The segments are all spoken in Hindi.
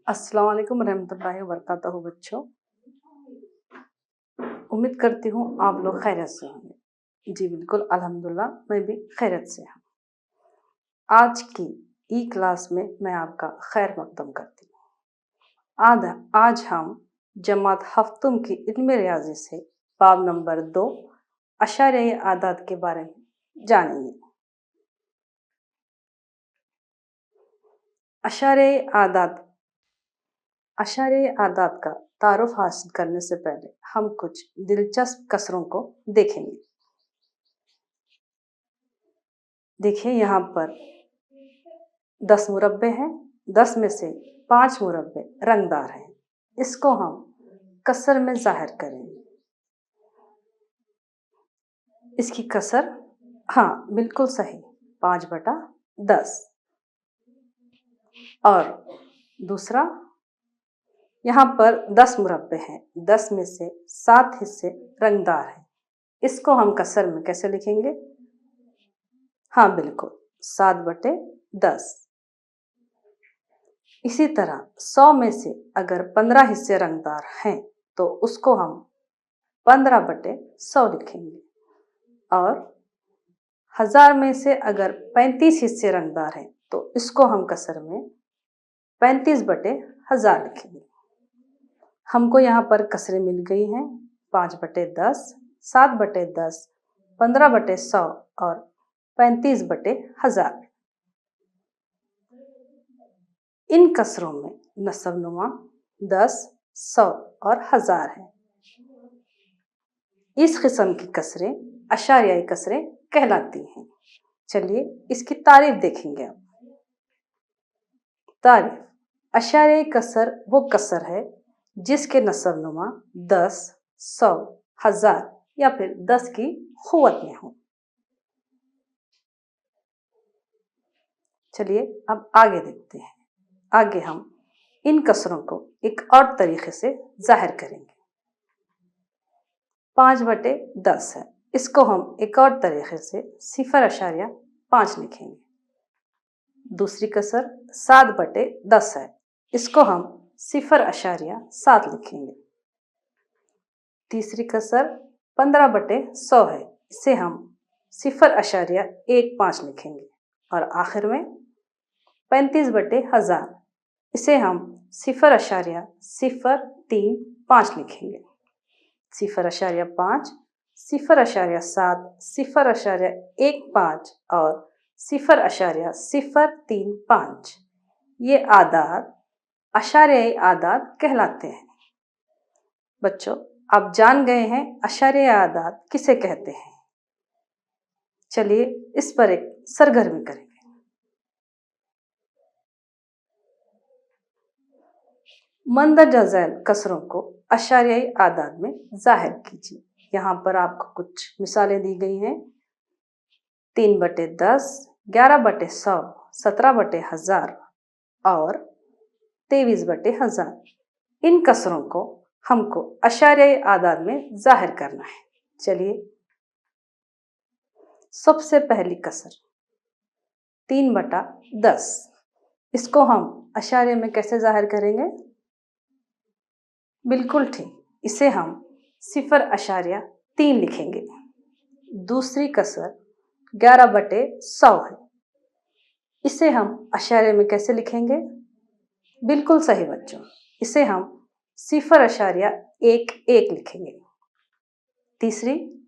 अस्सलाम वालेकुम रहमतुल्लाहि व बरकातहू बच्चों। उम्मीद करती हूँ आप लोग खैरियत से होंगे। जी बिल्कुल अल्हम्दुलिल्लाह मैं भी खैरियत से हूँ। आज की ई क्लास में मैं आपका खैर मकदम करती हूँ। आज हम जमात हफ्तुम की इल्म रियाजी से बाब नंबर 2 अशारिया आदात के बारे में जानेंगे। अशारिया आदात का तारुफ हासिल करने से पहले हम कुछ दिलचस्प कसरों को देखेंगे। देखिए यहाँ पर 10 मुरब्बे हैं। 10 में से 5 मुरब्बे रंगदार हैं। इसको हम कसर में जाहिर करेंगे। इसकी कसर हाँ बिल्कुल सही 5/10। और दूसरा यहाँ पर 10 मुरब्बे हैं। 10 में से 7 हिस्से रंगदार हैं। इसको हम कसर में कैसे लिखेंगे? हाँ बिल्कुल 7/10। इसी तरह 100 में से अगर 15 हिस्से रंगदार हैं तो उसको हम 15/100 लिखेंगे। और 1000 में से अगर 35 हिस्से रंगदार हैं तो इसको हम कसर में 35/1000 लिखेंगे। हमको यहाँ पर कसरें मिल गई हैं 5/10, 7/10, 15/100 और 35/1000। इन कसरों में नस्बनुमा 10, 100 और 1000 है। इस किस्म की कसरें अशारियाई कसरें कहलाती हैं। चलिए इसकी तारीफ देखेंगे। अब तारीफ, अशारियाई कसर वो कसर है जिसके नस्बनुमा 10, 100, 1000 या फिर 10 की खुवत में हो। चलिए अब आगे देखते हैं। आगे हम इन कसरों को एक और तरीके से जाहिर करेंगे। 5/10 है। इसको हम एक और तरीके से 0.5 लिखेंगे। दूसरी कसर 7/10 है। इसको हम 0.7 लिखेंगे। तीसरी कसर 15/100 है। इसे हम 0.15 लिखेंगे। और आखिर में 35/1000, इसे हम 0.035 लिखेंगे। 0.5, 0.7, 0.15 और 0.035 ये आदात अशारियाई आदात कहलाते हैं। बच्चों आप जान गए हैं अशारियाई आदात किसे कहते हैं। चलिए इस पर एक सरगर्मी करेंगे। मंदरजा झैल कसरों को अशारियाई आदात में जाहिर कीजिए। यहाँ पर आपको कुछ मिसालें दी गई हैं। 3/10, 11/100, 17/1000 और 23/1000। इन कसरों को हमको अशारियाई आदात में जाहिर करना है। चलिए सबसे पहली कसर 3/10, इसको हम अशारिया में कैसे जाहिर करेंगे? बिल्कुल ठीक, इसे हम 0.3 लिखेंगे। दूसरी कसर 11/100 है। इसे हम अशारिया में कैसे लिखेंगे? बिल्कुल सही बच्चों, इसे हम 0.11 लिखेंगे। तीसरी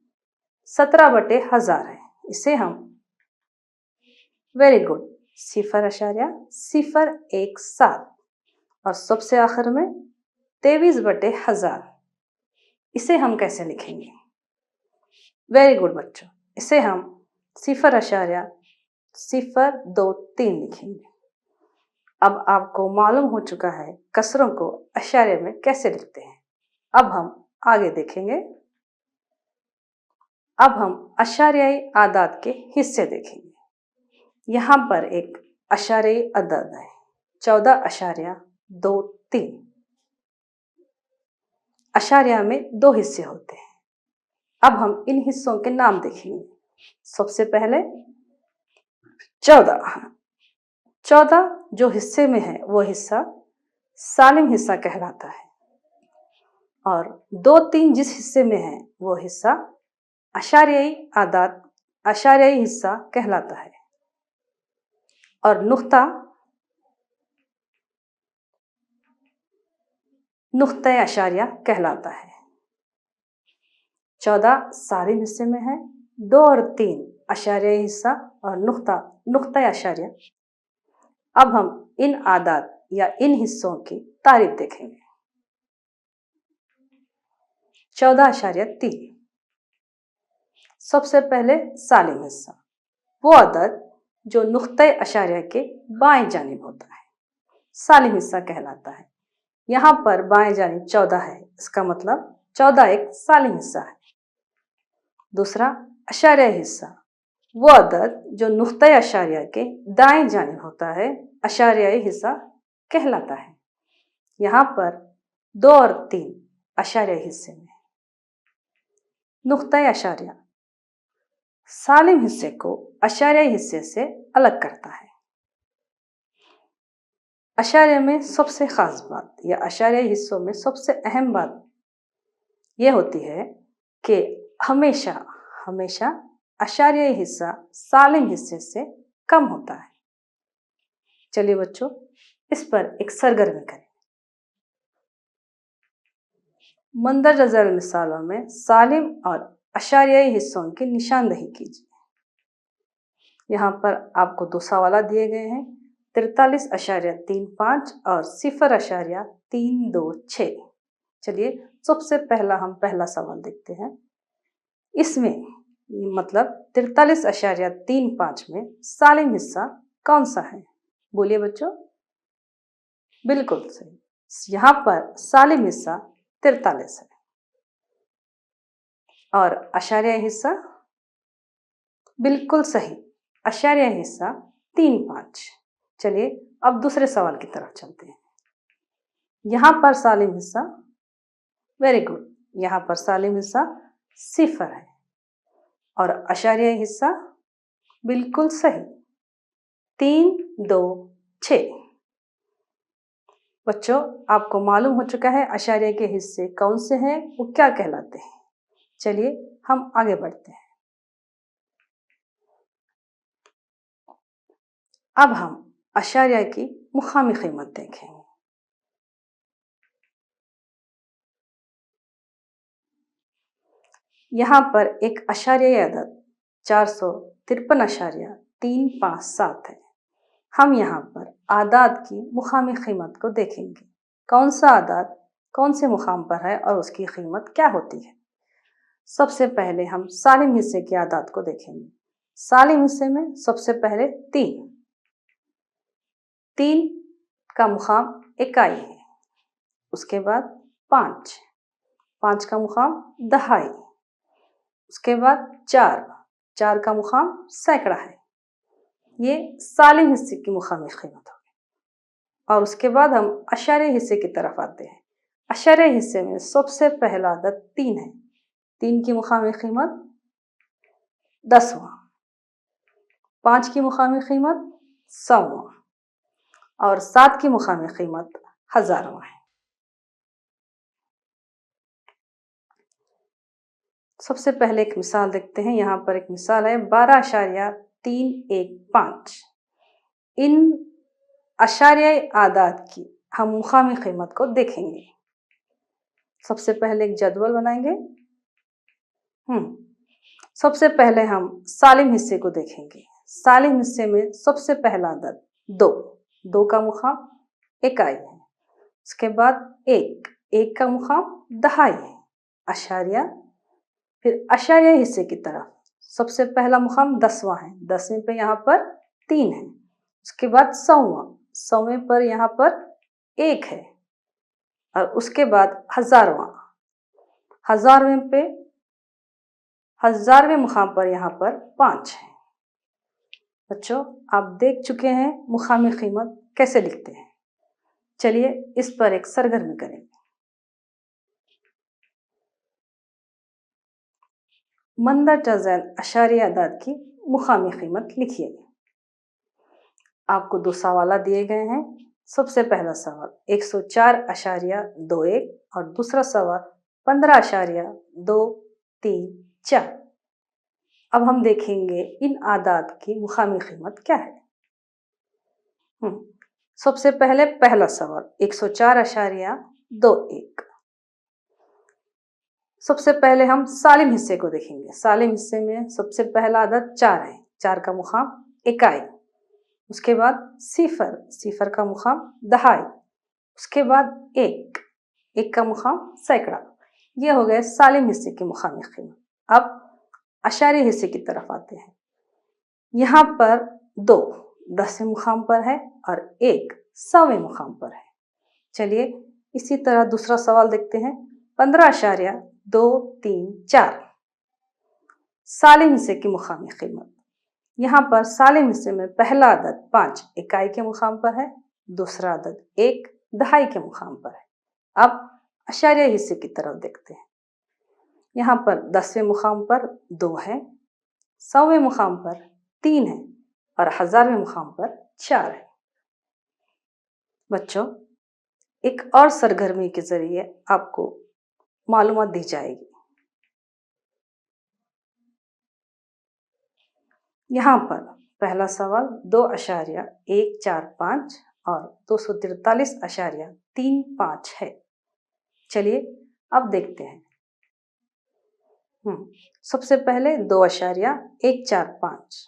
17/1000 है। इसे हम वेरी गुड 0.017 और सबसे आखिर में 23/1000, इसे हम कैसे लिखेंगे? वेरी गुड बच्चों, इसे हम 0.023 लिखेंगे। अब आपको मालूम हो चुका है कसरों को अशारिया में कैसे लिखते हैं। अब हम आगे देखेंगे। अब हम अशारियाई आदात के हिस्से देखेंगे। यहाँ पर एक अशारियाई अदद है 14.23। अशारिया में 2 हिस्से होते हैं। अब हम इन हिस्सों के नाम देखेंगे। सबसे पहले 14 जो हिस्से में है वो हिस्सा सालिम हिस्सा कहलाता है। और 2-3 जिस हिस्से में है वो हिस्सा अशारियाई आदात अशारियाई हिस्सा कहलाता है। और नुक्ता अशारिया कहलाता है। 14 सालिम हिस्से में है, 2 और 3 अशारियाई हिस्सा और नुक्ता अशारिया। अब हम इन आदात या इन हिस्सों की तारीफ देखेंगे। 14.3 सबसे पहले सालिम हिस्सा, वो अदद जो नुक्ते अशारिया के बाएं जानिब होता है, सालिम हिस्सा कहलाता है। यहाँ पर बाएं जानिब 14 है, इसका मतलब 14 एक सालिम हिस्सा है। दूसरा अशारिया हिस्सा, वो अदद जो नुक्ते अशारिया के दाएं जानिब होता है, अशारियाई हिस्सा कहलाता है। यहाँ पर 2 और 3 अशारियाई हिस्से में। नुक्ता अशारिया सालिम हिस्से को अशारियाई हिस्से से अलग करता है। अशारिया में सबसे खास बात या अशारियाई हिस्सों में सबसे अहम बात यह होती है कि हमेशा अशारियाई हिस्सा सालिम हिस्से से कम होता है। चलिए बच्चों, इस पर एक सरगर्मी करें। मंदरजा झैल मिसालों में सालिम और अशारियाई हिस्सों की निशानदही कीजिए। यहाँ पर आपको 2 सवाल दिए गए हैं, 43.35 और 0.326। चलिए सबसे पहला हम पहला सवाल देखते हैं। इसमें मतलब 43.35 में सालिम हिस्सा कौन सा है? बोलिए बच्चों। बिल्कुल सही, यहाँ पर सालिम हिस्सा 43 है। और अशारियाई हिस्सा बिल्कुल सही, अशारियाई हिस्सा 3-5। चलिए अब दूसरे सवाल की तरफ चलते हैं। यहाँ पर सालिम हिस्सा, वेरी गुड, यहाँ पर सालिम हिस्सा 0 है। और अशारियाई हिस्सा बिल्कुल सही, 3-2-6। बच्चों, आपको मालूम हो चुका है अशारिया के हिस्से कौन से हैं, वो क्या कहलाते हैं। चलिए हम आगे बढ़ते हैं। अब हम अशारिया की मुकामी कीमत देखेंगे। यहाँ पर एक अशारियाई अदद 453.357 है। हम यहाँ पर आदाद की मुकामी कीमत को देखेंगे, कौन सा आदाद कौन से मुकाम पर है और उसकी कीमत क्या होती है। सबसे पहले हम सालिम हिस्से की आदाद को देखेंगे। सालिम हिस्से में सबसे पहले 3 का मुकाम इकाई है। उसके बाद 5 का मुकाम दहाई। उसके बाद 4 का मुकाम सैकड़ा है। ये सालिम हिस्से की मुकामी कीमत होगी। और उसके बाद हम अशारिया हिस्से की तरफ आते हैं। अशारिया हिस्से में सबसे पहला अदद 3 है। 3 की मुकामी कीमत 10वां, 5 की मुकामी कीमत 100वां और 7 की मुकामी कीमत 1000वां है। सबसे पहले एक मिसाल देखते हैं। यहाँ पर एक मिसाल है 12.315। इन अशारियाई आदाद की हम मुकामी कीमत को देखेंगे। सबसे पहले एक जदवल बनाएंगे। सबसे पहले हम सालिम हिस्से को देखेंगे। सालिम हिस्से में सबसे पहला अदद 2 का मुकाम इकाई है। उसके बाद 1 का मुकाम दहाई है। अशारिया, फिर अशारिया हिस्से की तरफ सबसे पहला मुकाम 10वां है। 10वें पे यहाँ पर 3 है। उसके बाद 100वें पर यहाँ पर 1 है। और उसके बाद 1000वां, 1000वें मुकाम पर यहाँ पर 5 है। बच्चों, आप देख चुके हैं मुकामी कीमत कैसे लिखते हैं। चलिए इस पर एक सरगर्मी करेंगे। मंदरजा झैल अशारिया आदाद की मुकामी कीमत लिखिए। आपको 2 सवाल दिए गए हैं। सबसे पहला सवाल 104.21 और दूसरा सवाल 15.234। अब हम देखेंगे इन आदाद की मुकामी कीमत क्या है। सबसे पहले पहला सवाल 104.21। सबसे पहले हम सालिम हिस्से को देखेंगे। सालिम हिस्से में सबसे पहला अदद 4 है, 4 का मुकाम इकाई। उसके बाद सिफर, सिफर का मुकाम दहाई। उसके बाद एक, एक का मुकाम सैकड़ा। ये हो गए सालिम हिस्से की मुकामी कीमत। अब अशारी हिस्से की तरफ आते हैं। यहाँ पर 2 10वें मुकाम पर है और 1 100वें मुकाम पर है। चलिए इसी तरह दूसरा सवाल देखते हैं। 15.234 सालिम हिस्से की मुकामी कीमत। यहाँ पर सालिम हिस्से में पहला अदद 5 इकाई के मुकाम पर है, दूसरा अदद 1 दहाई के मुकाम पर है। अब अशारिया हिस्से की तरफ देखते हैं। यहाँ पर 10वें मुकाम पर 2 है, 100वें मुकाम पर 3 है और 1000वें मुकाम पर 4 है। बच्चों, एक और सरगर्मी के जरिए आपको मालूमात दी जाएगी। यहाँ पर पहला सवाल 2.145 और 243.35 है। चलिए अब देखते हैं। सबसे पहले 2.145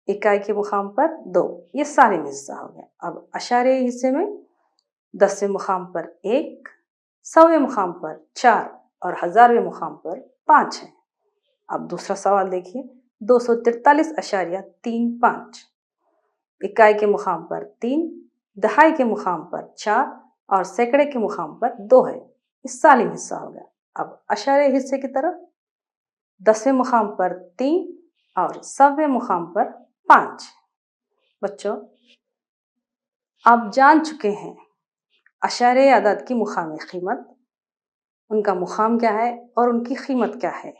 इकाई के मुकाम पर 2, ये सालिम हिस्सा हो गया। अब अशारिया हिस्से में 10वें मुकाम पर 1, 100वें मुकाम पर 4 और 1000वें मुकाम पर 5 है। अब दूसरा सवाल देखिए। 243.35 इकाई के मुकाम पर 3, दहाई के मुकाम पर 4 और सैकड़े के मुकाम पर 2 है। इस सालिम हिस्सा हो गया। अब अशारिया हिस्से की तरफ 10वें मुकाम पर 3 और 100वें मुकाम पर 5। बच्चों, आप जान चुके हैं अशारिया अदद की मुकामी कीमत, उनका मुकाम क्या है और उनकी कीमत क्या है।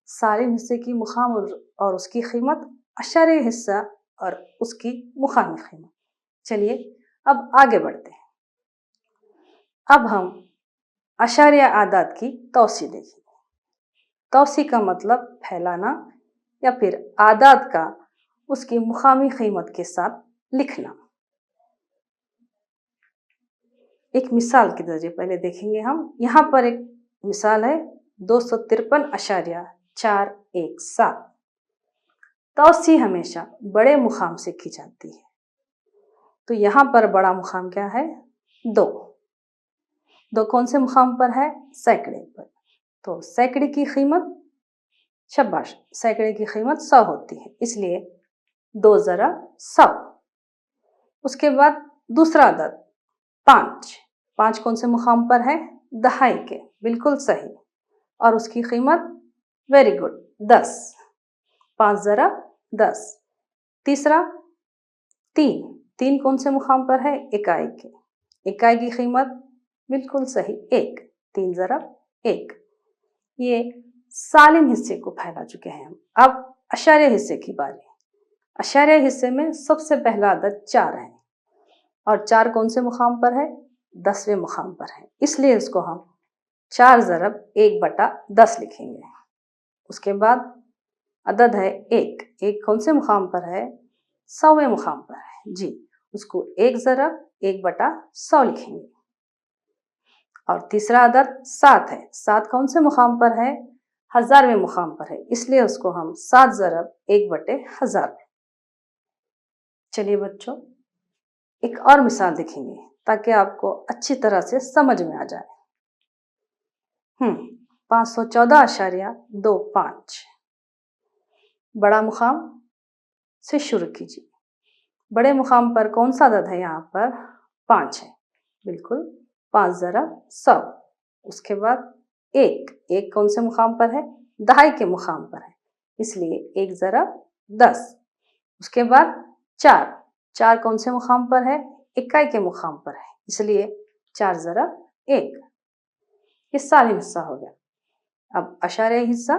सालिम हिस्से की मुकाम और उसकी कीमत, अशारिया हिस्सा और उसकी मुकामी कीमत। चलिए अब आगे बढ़ते हैं। अब हम अशारिया आदाद की तौसी देखेंगे। तौसी का मतलब फैलाना या फिर आदाद का उसकी मुकामी कीमत के साथ लिखना। एक मिसाल के जरिए पहले देखेंगे हम। यहाँ पर एक मिसाल है 253.417। तौसी हमेशा बड़े मुकाम से की जाती है। तो यहाँ पर बड़ा मुकाम क्या है? 2। 2 कौन से मुकाम पर है? सैकड़े पर। तो सैकड़े की कीमत, शाबाश, सैकड़े की कीमत 100 होती है, इसलिए 2 ज़रा 100। उसके बाद दूसरा अदद 5। 5 कौन से मुकाम पर है? दहाई के, बिल्कुल सही। और उसकी कीमत, वेरी गुड, 10। 5 ज़रा 10। तीसरा 3। 3 कौन से मुकाम पर है? इकाई के। इकाई की कीमत, बिल्कुल सही, 1। 3 ज़रा 1। ये सालिम हिस्से को फैला चुके हैं हम। अब अशारिया हिस्से की बारी। अशारिया हिस्से में सबसे पहला अदद 4 है और 4 कौन से मुकाम पर है? 10वें मुकाम पर है, इसलिए इसको हम 4 ज़रब 1/10 लिखेंगे। उसके बाद अदद है 1। 1 कौन से मुकाम पर है? 100वें मुकाम पर है जी, उसको 1 ज़रब 1/100 लिखेंगे। और तीसरा अदद 7 है। 7 कौन से मुकाम पर है? 1000वें मुकाम पर है, इसलिए उसको हम 7 ज़रब 1/1000। चलिए बच्चों, एक और मिसाल देखेंगे ताकि आपको अच्छी तरह से समझ में आ जाए। 514.25 बड़ा मुकाम से शुरू कीजिए। बड़े मुकाम पर कौन सा अदद है? यहाँ पर 5 है, बिल्कुल, 5 ज़रब 100। उसके बाद 1। 1 कौन से मुकाम पर है? दहाई के मुकाम पर है, इसलिए 1 ज़रब 10। उसके बाद 4। 4 कौन से मुकाम पर है? इकाई के मुकाम पर है, इसलिए 4 ज़रब 1। ये सालिम हिस्सा हो गया। अब अशारिया हिस्सा।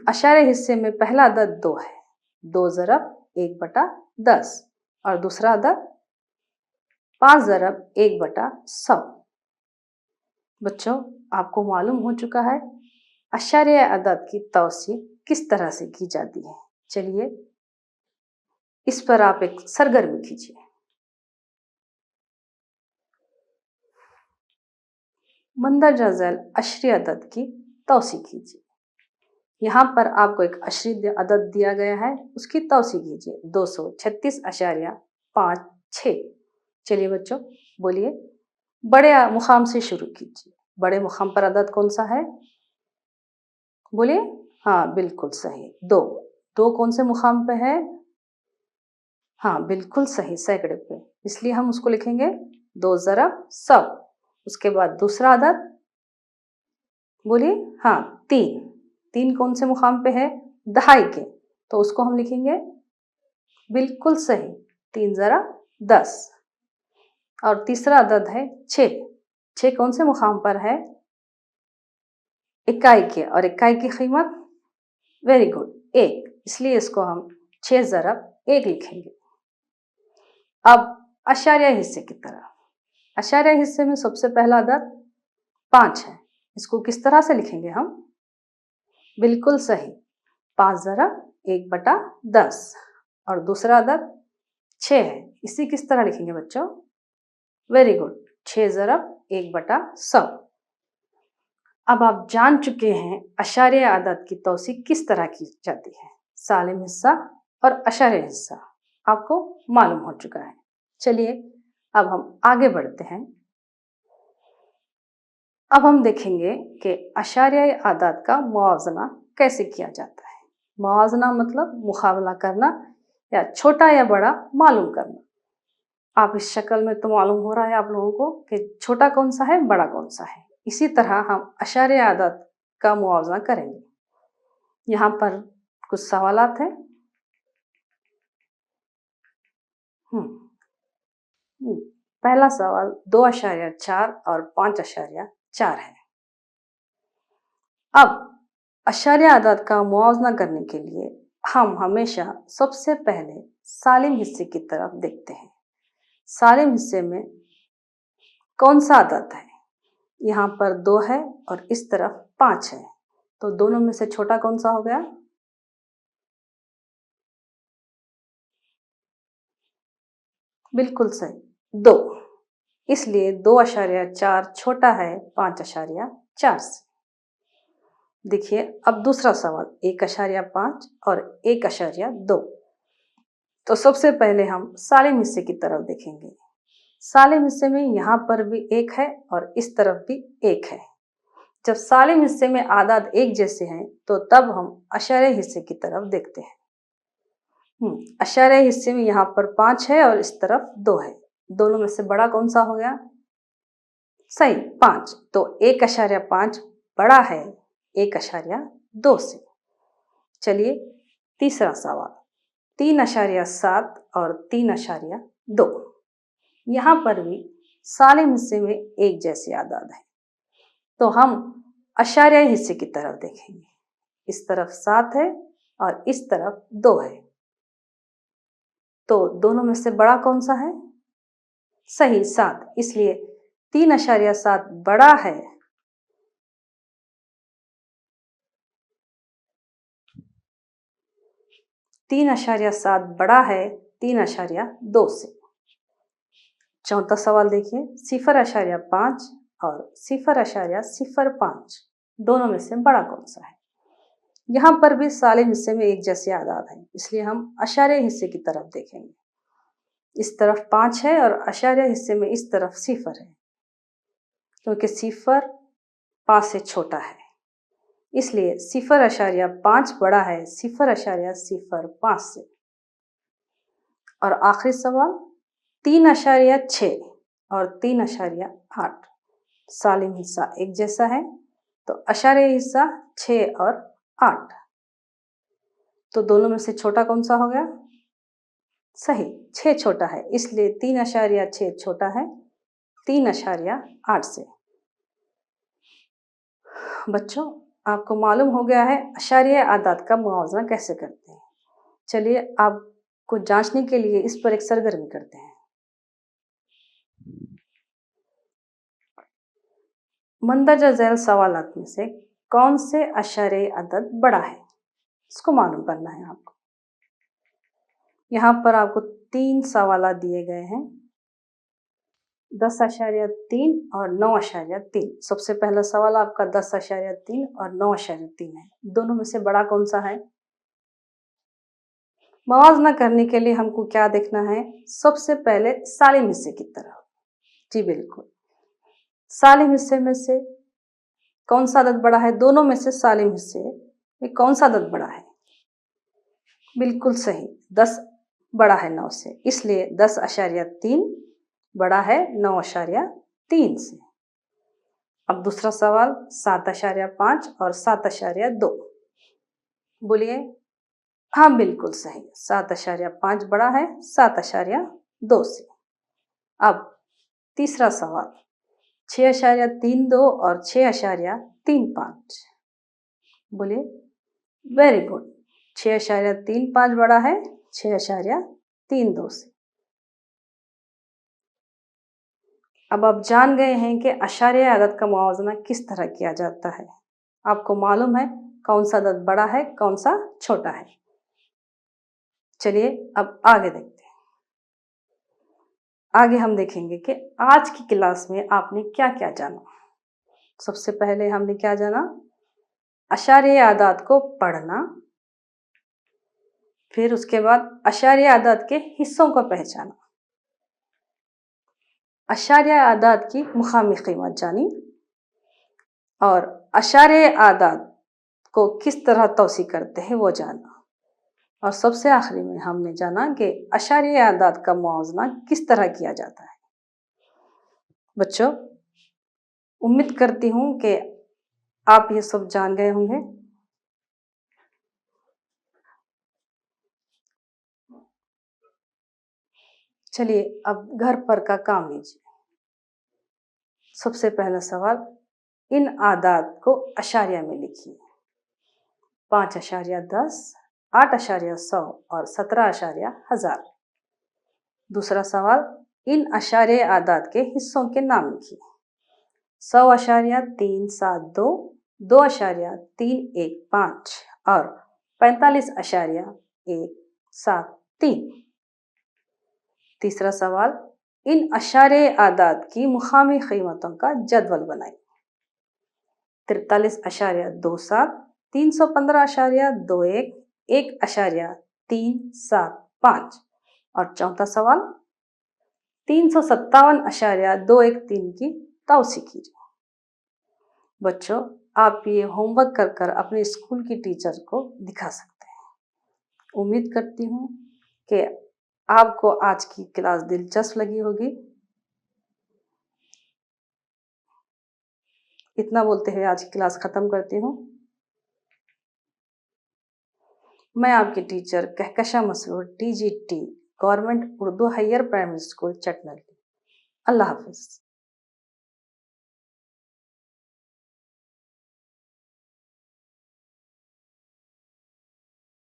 अशारिया हिस्से में पहला अदद 2 है। 2 ज़रब 1/10। और दूसरा अदद 5 ज़रब 1/100। बच्चों, आपको मालूम हो चुका है अशारिया अदद की तौसीफ किस तरह से की जाती है। चलिए इस पर आप एक सरगर्मी कीजिए। मंदरजा झैल अशरी अदद की तौसीफ कीजिए। यहाँ पर आपको एक अशरी अदद दिया गया है, उसकी तौसीफ कीजिए 236.56। चलिए बच्चों बोलिए, बड़े मुकाम से शुरू कीजिए। बड़े मुकाम पर अदद कौन सा है? बोलिए। हाँ बिल्कुल सही, 2। 2 कौन से मुकाम पे है? हाँ बिल्कुल सही, सैकड़े पे, इसलिए हम उसको लिखेंगे 2 ज़रब 100। उसके बाद दूसरा अदद बोलिए। हाँ 3। 3 कौन से मुकाम पे है? दहाई के, तो उसको हम लिखेंगे बिल्कुल सही 3 ज़रब 10। और तीसरा अदद है 6। 6 कौन से मुकाम पर है? इकाई के, और इकाई की कीमत वेरी गुड 1, इसलिए इसको हम 6 ज़रब 1 लिखेंगे। अब अशारिया हिस्से की तरफ। अशारिया हिस्से में सबसे पहला अदद 5 है, इसको किस तरह से लिखेंगे हम? बिल्कुल सही 5 ज़रब 1/10। और दूसरा अदद 6 है, इसी किस तरह लिखेंगे बच्चों? Very good 6 ज़रब 1/100। अब आप जान चुके हैं अशारिया अदद की तौसीफ किस तरह की जाती है। सालिम हिस्सा और अशारिया हिस्सा आपको मालूम हो चुका है। चलिए अब हम आगे बढ़ते हैं। अब हम देखेंगे कि अशारिया अदद का मुआवजना कैसे किया जाता है। मुआवजना मतलब मुकाबला करना या छोटा या बड़ा मालूम करना। आप इस शक्ल में तो मालूम हो रहा है आप लोगों को कि छोटा कौन सा है, बड़ा कौन सा है। इसी तरह हम अशारिया अदद का मुआवजा करेंगे। यहाँ पर कुछ सवालात हैं। पहला सवाल 2.4 और 5.4 है। अब अशारिया अदद का मुआवजा करने के लिए हम हमेशा सबसे पहले सालिम हिस्से की तरफ देखते हैं। सालिम हिस्से में कौन सा अदद है? यहाँ पर 2 है और इस तरफ 5 है, तो दोनों में से छोटा कौन सा हो गया? बिल्कुल सही 2, इसलिए 2.4 छोटा है 5.4 से। देखिए अब दूसरा सवाल 1.5 और 1.2। तो सबसे पहले हम सालिम हिस्से की तरफ देखेंगे। सालिम हिस्से में यहाँ पर भी 1 है और इस तरफ भी 1 है। जब सालिम हिस्से में आदाद एक जैसे हैं तो तब हम अशारिया हिस्से की तरफ देखते हैं। अशारिया हिस्से में यहाँ पर 5 है और इस तरफ 2 है, दोनों में से बड़ा कौन सा हो गया? सही 5, तो 1.5 बड़ा है 1.2 से। चलिए तीसरा सवाल 3.7 और 3.2। यहाँ पर भी सालिम हिस्से में एक जैसी आदाद है, तो हम अशारिया हिस्से की तरफ देखेंगे। इस तरफ 7 है और इस तरफ 2 है, तो दोनों में से बड़ा कौन सा है? सही 7, इसलिए 3.7 बड़ा है 3.7 बड़ा है 3.2 से। चौथा सवाल देखिए 0.5 और 0.05 दोनों में से बड़ा कौन सा है? यहाँ पर भी सालिम हिस्से में एक जैसी आदाद है, इसलिए हम अशारिया हिस्से की तरफ देखेंगे। इस तरफ 5 है और अशारिया हिस्से में इस तरफ 0 है, क्योंकि 0 5 से छोटा है, इसलिए 0.5 बड़ा है 0.05 से। और आखिरी सवाल 3.6 और 3.8। सालिम हिस्सा एक जैसा है, तो अशारिया हिस्सा 6 और 8, तो दोनों में से छोटा कौन सा हो गया? सही 6 छोटा है, इसलिए 3.6 छोटा है 3.8 से। बच्चों आपको मालूम हो गया है अशारिया आदाद का मुआवजा कैसे करते हैं। चलिए अब को जांचने के लिए इस पर एक सरगर्मी करते हैं। मंदरजा झैल सवालात में से कौन से अशारे अदद बड़ा है, इसको मालूम करना है आपको। यहाँ पर आपको 3 सवाल दिए गए हैं, 10.3 और 9.3। सबसे पहला सवाल आपका 10.3 और 9.3 है। दोनों में से बड़ा कौन सा है? मवाजना करने के लिए हमको क्या देखना है? सबसे पहले सालिम हिस्से की तरफ। जी बिल्कुल, सालिम हिस्से में से कौन सा अदद बड़ा है? दोनों में से सालिम हिस्से में कौन सा अदद बड़ा है? बिल्कुल सही, 10 बड़ा है 9 से, इसलिए 10.3 बड़ा है 9.3 से। अब दूसरा सवाल 7.5 और 7.2। बोलिए। हाँ बिल्कुल सही, 7.5 बड़ा है 7.2 से। अब तीसरा सवाल 6.32 और 6.35। बोलिए। वेरी गुड, 6.35 बड़ा है 6.32 से। अब आप जान गए हैं कि अशारे अदद का मुआवजना किस तरह किया जाता है। आपको मालूम है कौन सा अदद बड़ा है कौन सा छोटा है। चलिए अब आगे देखते हैं। आगे हम देखेंगे कि आज की क्लास में आपने क्या क्या जाना। सबसे पहले हमने क्या जाना? अशारे अदद को पढ़ना, फिर उसके बाद अशारे अदद के हिस्सों को पहचाना, अशारे अदद की मुकामी कीमत जानी, और अशारे अदद को किस तरह तौसी करते हैं वो जाना, और सबसे आखिरी में हमने जाना कि अशारे अदद का मुआवजना किस तरह किया जाता है। बच्चों, उम्मीद करती हूँ कि आप ये सब जान गए होंगे। चलिए अब घर पर का काम लीजिए। सबसे पहला सवाल, इन आदात को अशारिया में लिखिए। 5.10, 8.100 और 17.1000। दूसरा सवाल, इन अशारे आदात के हिस्सों के नाम लिखिए। 100.372, 2.315 और 45.173। तीसरा सवाल, इन अशारे आदात की मुकामी कीमतों का जदवल बनाइए। 43.27, 315.21, 1.375। और चौथा सवाल, 357.213 की तौसी कीजिए। बच्चों, आप ये होमवर्क कर अपने स्कूल की टीचर को दिखा सकते हैं। उम्मीद करती हूँ कि आपको आज की क्लास दिलचस्प लगी होगी। इतना बोलते हुए आज की क्लास खत्म करती हूँ। मैं आपकी teacher Kahkasha Masroor, TGT, government Urdu higher primary school, Chatnali. अल्लाह हाफिज।